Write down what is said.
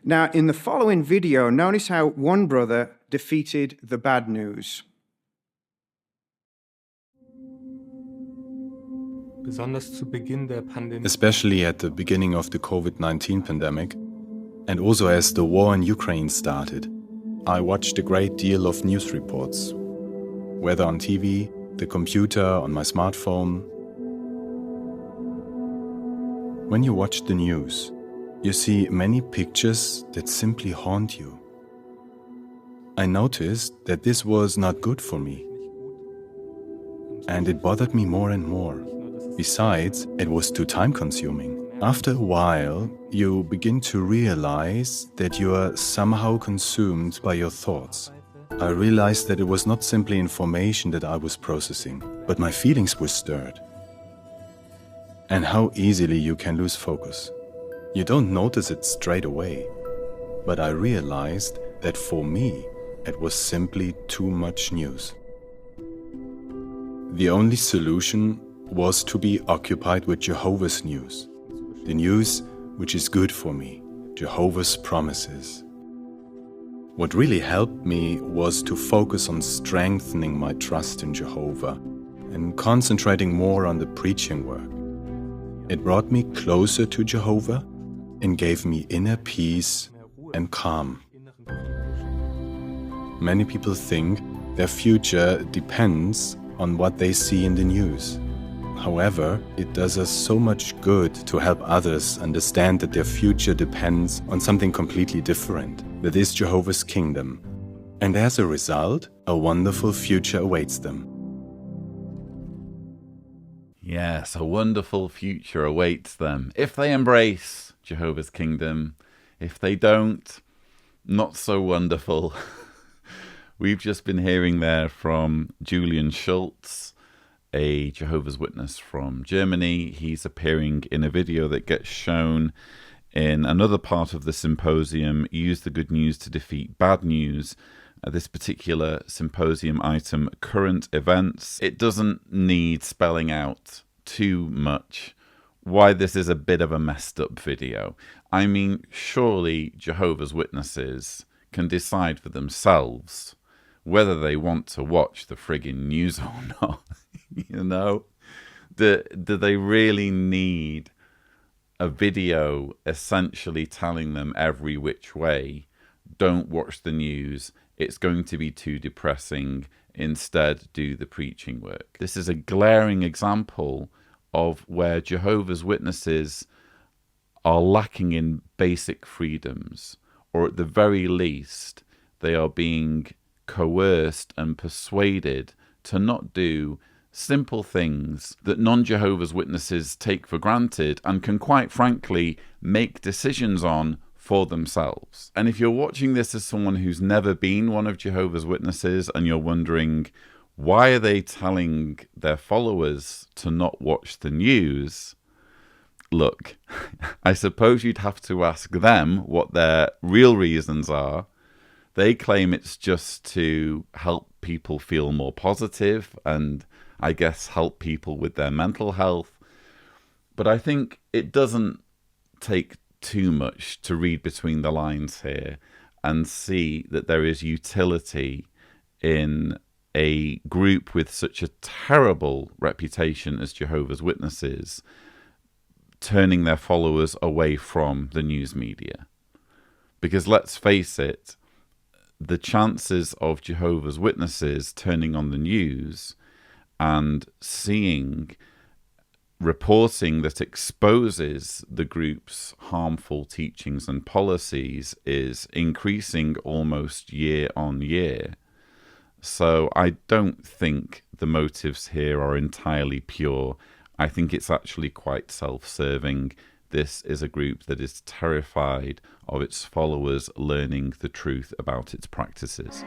Now, in the following video, notice how one brother defeated the bad news. Especially at the beginning of the COVID-19 pandemic, and also as the war in Ukraine started, I watched a great deal of news reports, whether on TV, the computer, on my smartphone. When you watch the news, you see many pictures that simply haunt you. I noticed that this was not good for me, and it bothered me more and more. Besides, it was too time-consuming. After a while, you begin to realize that you are somehow consumed by your thoughts. I realized that it was not simply information that I was processing, but my feelings were stirred. And how easily you can lose focus. You don't notice it straight away, but I realized that for me, it was simply too much news. The only solution was to be occupied with Jehovah's news, the news which is good for me, Jehovah's promises. What really helped me was to focus on strengthening my trust in Jehovah and concentrating more on the preaching work. It brought me closer to Jehovah and gave me inner peace and calm. Many people think their future depends on what they see in the news. However, it does us so much good to help others understand that their future depends on something completely different, that is Jehovah's kingdom. And as a result, a wonderful future awaits them. Yes, a wonderful future awaits them if they embrace Jehovah's kingdom. If they don't, not so wonderful. We've just been hearing there from Julian Schultz, a Jehovah's Witness from Germany. He's appearing in a video that gets shown in another part of the symposium, Use the Good News to Defeat Bad News. This particular symposium item, Current Events. It doesn't need spelling out too much why this is a bit of a messed up video. I mean, surely Jehovah's Witnesses can decide for themselves whether they want to watch the friggin' news or not. You know, do they really need a video essentially telling them every which way, don't watch the news, it's going to be too depressing, instead do the preaching work? This is a glaring example of where Jehovah's Witnesses are lacking in basic freedoms, or at the very least, they are being coerced and persuaded to not do simple things that non-Jehovah's Witnesses take for granted and can quite frankly make decisions on for themselves. And if you're watching this as someone who's never been one of Jehovah's Witnesses and you're wondering, why are they telling their followers to not watch the news? Look, I suppose you'd have to ask them what their real reasons are. They claim it's just to help people feel more positive and I guess help people with their mental health. But I think it doesn't take too much to read between the lines here and see that there is utility in a group with such a terrible reputation as Jehovah's Witnesses turning their followers away from the news media. Because let's face it, the chances of Jehovah's Witnesses turning on the news and seeing reporting that exposes the group's harmful teachings and policies is increasing almost year on year. So I don't think the motives here are entirely pure. I think it's actually quite self-serving. This is a group that is terrified of its followers learning the truth about its practices.